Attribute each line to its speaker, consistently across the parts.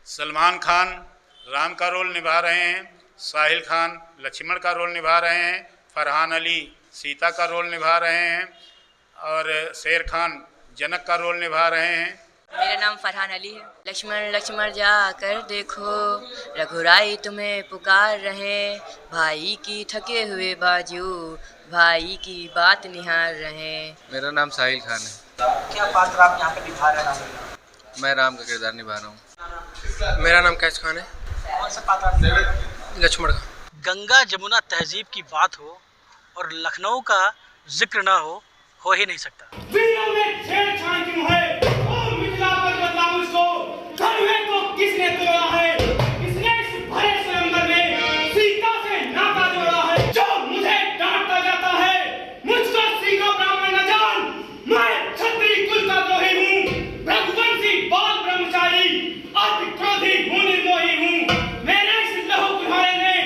Speaker 1: सलमान खान राम का रोल निभा रहे हैं, साहिल खान लक्ष्मण का रोल निभा रहे हैं, फरहान अली सीता का रोल निभा रहे हैं और शेर खान जनक का रोल निभा रहे हैं।
Speaker 2: मेरा नाम फरहान अली है। लक्ष्मण लक्ष्मण जाकर देखो, रघुराई तुम्हें पुकार रहे, भाई की थके हुए बाजू भाई की बात निहार रहे।
Speaker 3: मेरा नाम साहिल खान है।
Speaker 4: क्या पात्र आप यहाँ पे निभा रहे हैं?
Speaker 3: मैं राम का किरदार निभा रहा हूँ।
Speaker 5: मेरा नाम कैश खान है।
Speaker 4: कौन सा पात्र आप निभा रहे हैं?
Speaker 5: लक्ष्मण का।
Speaker 6: गंगा जमुना तहजीब की बात हो और लखनऊ का जिक्र ना हो ही नहीं सकता।
Speaker 7: वीरों में छेड़छाड़ क्यों है? ओ मिथिला पर बदलाव उसको, धनुए को किसने तोड़ा है? किसने इस भरे स्वयंवर में सीता से नाता जोड़ा है? जो मुझे डांटता जाता है, मुझको सीखो ब्राह्मण न जान, मैं क्षत्रिय कुल का द्रोही हूँ, रघुवंशी बाल ब्रह्मचारी, अति क्रोधी हूँ, निर्मोही हूँ। मेरे इस लहू कुल्हाड़े ने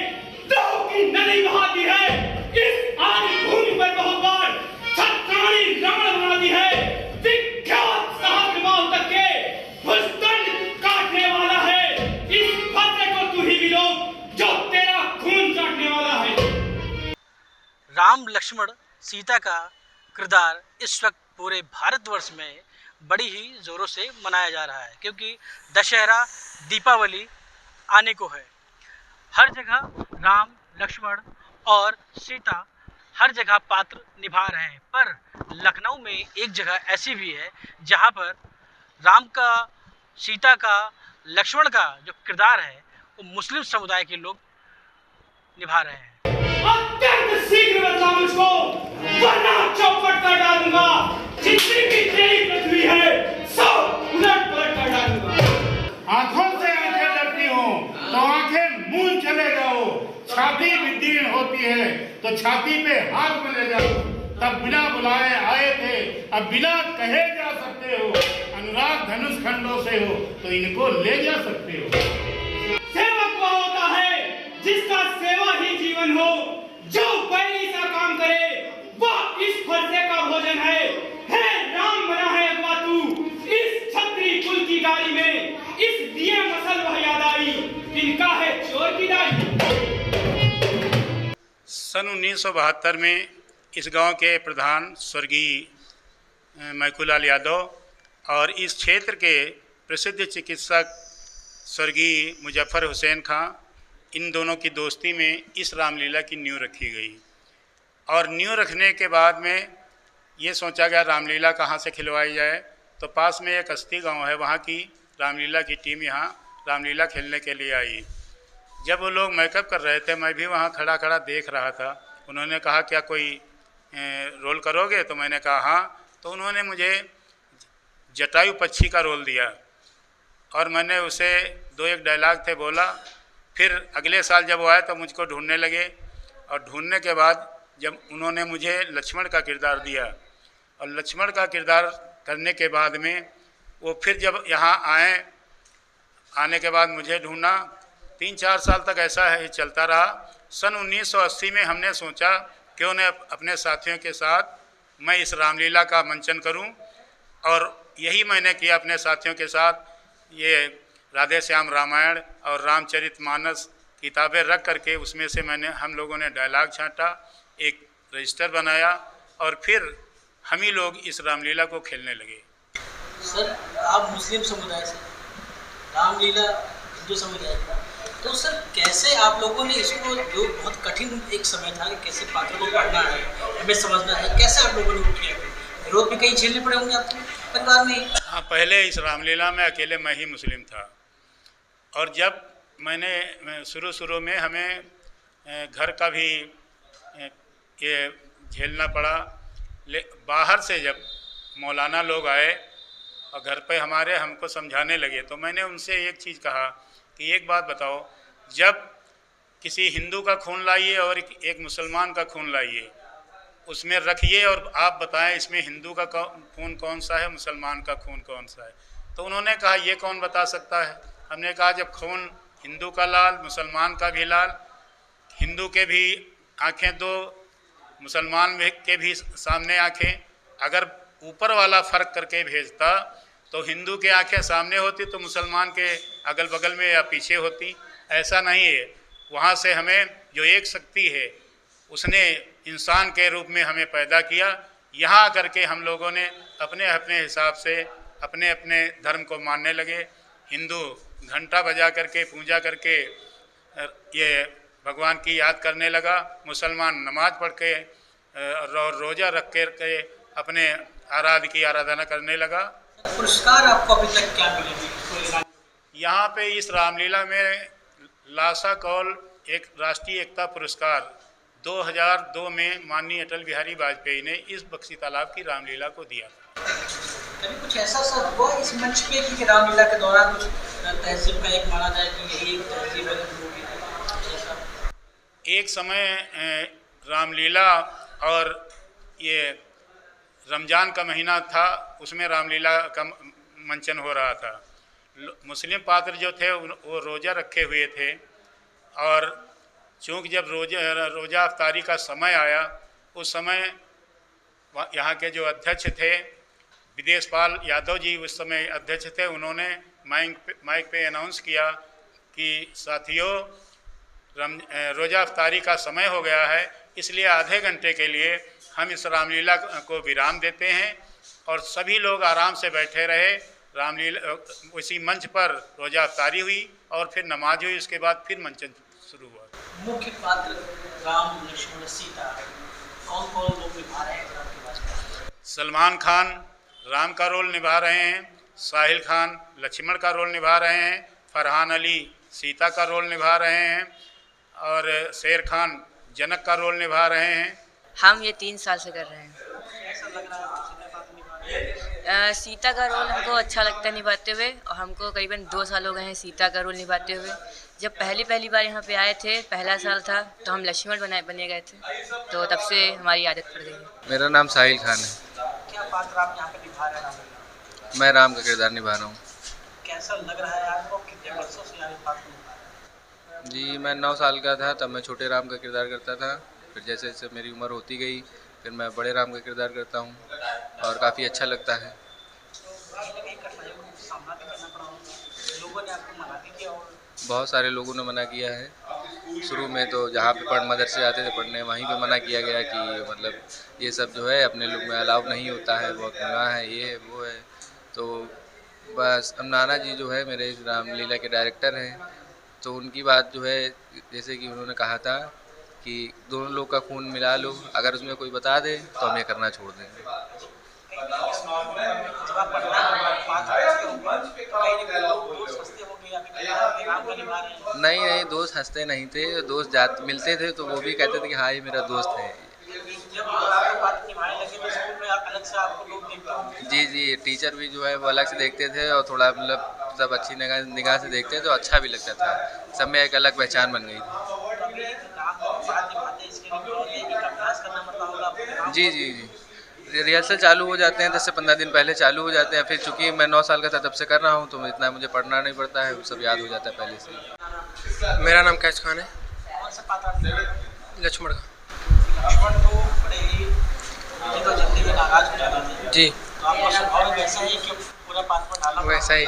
Speaker 7: द्रोह की नदी बहा दी है। इस आदि भूमि पर बहुत बार छत्राणी रमण बना दी है। विख्यात सहस्त्रबाहु तक के भुजदंड काटने वाला है। इस भद्र को तू ही मिलो जो तेरा खून चाटने वाला है।
Speaker 6: राम लक्ष्मण सीता का किरदार इस वक्त पूरे भारतवर्ष में बड़ी ही जोरों से मनाया जा रहा है, क्योंकि दशहरा दीपावली आने को है। हर जगह राम लक्ष्मण और सीता हर जगह पात्र निभा रहे हैं, पर लखनऊ में एक जगह ऐसी भी है जहां पर राम का, सीता का, लक्ष्मण का जो किरदार है वो मुस्लिम समुदाय के लोग निभा रहे हैं।
Speaker 7: अत्यंत शीघ्र बदला मुझको, वरना चौपट कर डालूंगा। जितनी भी तेरी पृथ्वी है सब उलट पलट कर डालूंगा। आंखों से आंखें लड़ती हो तो आंखें मूंद चले जाओ। छाती विदीर्ण होती है तो छाती पे हाथ में ले जाओ। तब बिना बुलाए आए थे, अब बिना कहे जा सकते हो। अनुराग धनुष खंडों से हो तो इनको ले जा सकते हो। सेवक वह होता है जिसका सेवा ही जीवन हो, जो बैरी सा काम करे वह इस फरसे का भोजन है। राम बना है अगवा तू इस छत्री कुल की गाड़ी में, इस दिए मसल वह याद आई, इनका है चोर की दाई। सन 1972 में इस गांव के प्रधान स्वर्गीय मैकूलाल यादव और इस क्षेत्र के प्रसिद्ध चिकित्सक स्वर्गीय मुजफ्फर हुसैन खां, इन दोनों की दोस्ती में इस रामलीला की नींव रखी गई। और नींव रखने के बाद में ये सोचा गया रामलीला कहाँ से खिलवाई जाए, तो पास में एक अस्ती गांव है, वहाँ की रामलीला की टीम यहाँ रामलीला खेलने के लिए आई। जब वो लोग मेकअप कर रहे थे, मैं भी वहाँ खड़ा खड़ा देख रहा था। उन्होंने कहा क्या कोई रोल करोगे? तो मैंने कहा हाँ। तो उन्होंने मुझे जटायु पक्षी का रोल दिया और मैंने उसे 2-1 डायलॉग थे बोला। फिर अगले साल जब वो आए तो मुझको ढूंढने लगे और ढूंढने के बाद जब उन्होंने मुझे लक्ष्मण का किरदार दिया और लक्ष्मण का किरदार करने के बाद में वो फिर जब यहाँ आए, आने के बाद मुझे ढूंढना 3-4 साल तक ऐसा है चलता रहा। सन 1980 में हमने सोचा क्यों न अपने साथियों के साथ मैं इस रामलीला का मंचन करूं, और यही मैंने किया अपने साथियों के साथ। ये राधे श्याम रामायण और रामचरितमानस किताबें रख करके उसमें से हम लोगों ने डायलॉग छांटा, एक रजिस्टर बनाया और फिर हम ही लोग इस रामलीला को खेलने लगे।
Speaker 4: सर, आप मुस्लिम समुदाय से, रामलीला हिंदू समुदाय का, तो सर कैसे आप लोगों ने इसको, जो बहुत कठिन एक समय था कि कैसे पात्र को पढ़ना है, हमें समझना है, कैसे आप लोगों ने वो किया? विरोध भी कहीं झेलने पड़े होंगे आपको परिवार में?
Speaker 1: हाँ, पहले इस रामलीला में अकेले मैं ही मुस्लिम था, और जब मैंने शुरू में हमें घर का भी ये झेलना पड़ा। बाहर से जब मौलाना लोग आए और घर पे हमारे हमको समझाने लगे, तो मैंने उनसे एक चीज़ कहा कि एक बात बताओ, जब किसी हिंदू का खून लाइए और एक मुसलमान का खून लाइए, उसमें रखिए और आप बताएं इसमें हिंदू का खून कौन सा है, मुसलमान का खून कौन सा है। तो उन्होंने कहा ये कौन बता सकता है। हमने कहा जब खून हिंदू का लाल, मुसलमान का भी लाल, हिंदू के भी आँखें दो, मुसलमान के भी सामने आँखें, अगर ऊपर वाला फ़र्क करके भेजता तो हिंदू की आंखें सामने होती तो मुसलमान के अगल बगल में या पीछे होती, ऐसा नहीं है। वहाँ से हमें जो एक शक्ति है उसने इंसान के रूप में हमें पैदा किया। यहाँ आकर के हम लोगों ने अपने अपने हिसाब से अपने अपने धर्म को मानने लगे। हिंदू घंटा बजा करके पूजा करके ये भगवान की याद करने लगा, मुसलमान नमाज पढ़ के और रोज़ा रख के अपने आराध्य की आराधना करने लगा।
Speaker 4: पुरस्कार आपको अभी तक क्या मिले?
Speaker 1: यहाँ पे इस रामलीला में लासा कौल एक राष्ट्रीय एकता पुरस्कार 2002 में माननीय अटल बिहारी वाजपेयी ने इस बक्सी तालाब की रामलीला को दिया।
Speaker 4: कभी कुछ ऐसा सर हुआ इस मंच पे कि रामलीला के दौरान कुछ तहजीब का एक माना जाए कि यही एक तहजीब है?
Speaker 1: एक समय रामलीला और ये रमज़ान का महीना था, उसमें रामलीला का मंचन हो रहा था। मुस्लिम पात्र जो थे वो रोज़ा रखे हुए थे और चूँकि जब रोज़ा अफ्तारी का समय आया उस समय यहाँ के जो अध्यक्ष थे विदेशपाल यादव जी उस समय अध्यक्ष थे, उन्होंने माइक पे अनाउंस किया कि साथियों रोज़ा अफ्तारी का समय हो गया है, इसलिए आधे घंटे के लिए हम इस रामलीला को विराम देते हैं। और सभी लोग आराम से बैठे रहे। रामलीला उसी मंच पर रोज़ा अफ्तारी हुई और फिर नमाज हुई, उसके बाद फिर मंचन शुरू हुआ।
Speaker 4: मुख्य पात्र राम लक्ष्मण सीता कौन कौन लोग निभा रहे हैं आपके पास?
Speaker 1: सलमान खान राम का रोल निभा रहे हैं, साहिल खान लक्ष्मण का रोल निभा रहे हैं, फरहान अली सीता का रोल निभा रहे हैं और शेर खान जनक का रोल निभा रहे हैं।
Speaker 2: हम ये 3 साल से कर रहे हैं।
Speaker 4: ऐसा लग रहा है सीता का निभा
Speaker 2: सीता का रोल हमको अच्छा लगता है निभाते हुए और हमको करीबन 2 साल हो गए हैं सीता का रोल निभाते हुए। जब पहली बार यहाँ पे आए थे, पहला साल था तो हम लक्ष्मण बने गए थे, तो तब से हमारी आदत पड़ गई है।
Speaker 3: मेरा नाम साहिल खान है।
Speaker 4: क्या पात्र आप यहाँ पे निभा रहे हैं?
Speaker 3: मैं राम का किरदार निभा रहा हूँ।
Speaker 4: कैसा लग रहा है आपको? कितने वर्षों से यहाँ पात्र निभा रहे हैं?
Speaker 3: जी मैं 9 साल का था तब मैं छोटे राम का किरदार करता था, फिर जैसे जैसे मेरी उम्र होती गई फिर मैं बड़े राम का किरदार करता हूँ और काफ़ी अच्छा लगता है। बहुत सारे लोगों ने मना किया है। शुरू में तो जहाँ पे मदरसे जाते थे पढ़ने वहीं पे मना किया गया कि मतलब ये सब जो है अपने लोग में अलाउ नहीं होता है, बहुत गुनाह है, ये है वो है। तो बस अब नाना जी जो है मेरे इस रामलीला के डायरेक्टर हैं, तो उनकी बात जो है जैसे कि उन्होंने कहा था कि दोनों लोग का खून मिला लो, अगर उसमें कोई बता दे तो हम ये करना छोड़ देंगे। नहीं दोस्त हंसते नहीं थे, दोस्त मिलते थे तो वो भी कहते थे कि हाँ ये मेरा दोस्त है। जी टीचर भी जो है वो अलग से देखते थे और थोड़ा मतलब सब अच्छी निगाह से देखते तो अच्छा भी लगता था, सब में एक अलग पहचान बन गई थी। जी रिहर्सल चालू हो जाते हैं 10 से 15 दिन पहले चालू हो जाते हैं, फिर चूंकि मैं 9 साल का था तब से कर रहा हूँ तो इतना मुझे पढ़ना नहीं पड़ता है, सब याद हो जाता है पहले से।
Speaker 5: मेरा नाम कैश खान है। लक्ष्मण का। जी वैसा ही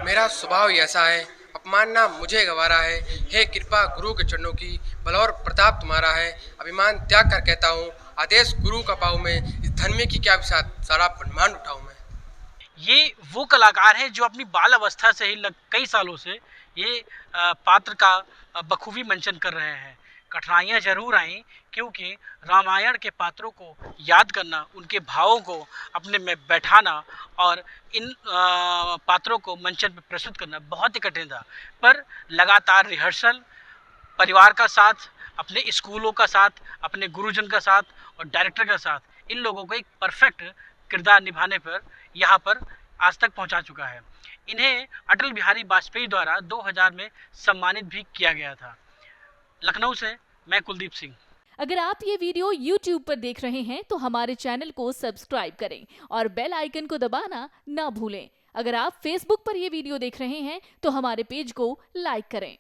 Speaker 5: मेरा स्वभाव ऐसा है, अपमानना मुझे गवारा है, हे कृपा गुरु के चरणों की, बल और प्रताप तुम्हारा है, अभिमान त्याग कर कहता हूँ, आदेश गुरु का पाऊँ मैं, इस धर्म की क्या विसात सारा ब्रह्मांड उठाऊँ मैं।
Speaker 6: ये वो कलाकार हैं जो अपनी बाल अवस्था से ही कई सालों से ये पात्र का बखूबी मंचन कर रहे हैं। कठिनाइयाँ जरूर आईं क्योंकि रामायण के पात्रों को याद करना, उनके भावों को अपने में बैठाना और इन पात्रों को मंचन पर प्रस्तुत करना बहुत ही कठिन था, पर लगातार रिहर्सल, परिवार का साथ, अपने स्कूलों का साथ, अपने गुरुजन का साथ और डायरेक्टर का साथ, इन लोगों को एक परफेक्ट किरदार निभाने पर यहाँ पर आज तक पहुँचा चुका है। इन्हें अटल बिहारी वाजपेयी द्वारा 2000 में सम्मानित भी किया गया था। लखनऊ से मैं कुलदीप सिंह।
Speaker 8: अगर आप ये वीडियो YouTube पर देख रहे हैं तो हमारे चैनल को सब्सक्राइब करें और बेल आइकन को दबाना ना भूलें। अगर आप Facebook पर ये वीडियो देख रहे हैं तो हमारे पेज को लाइक करें।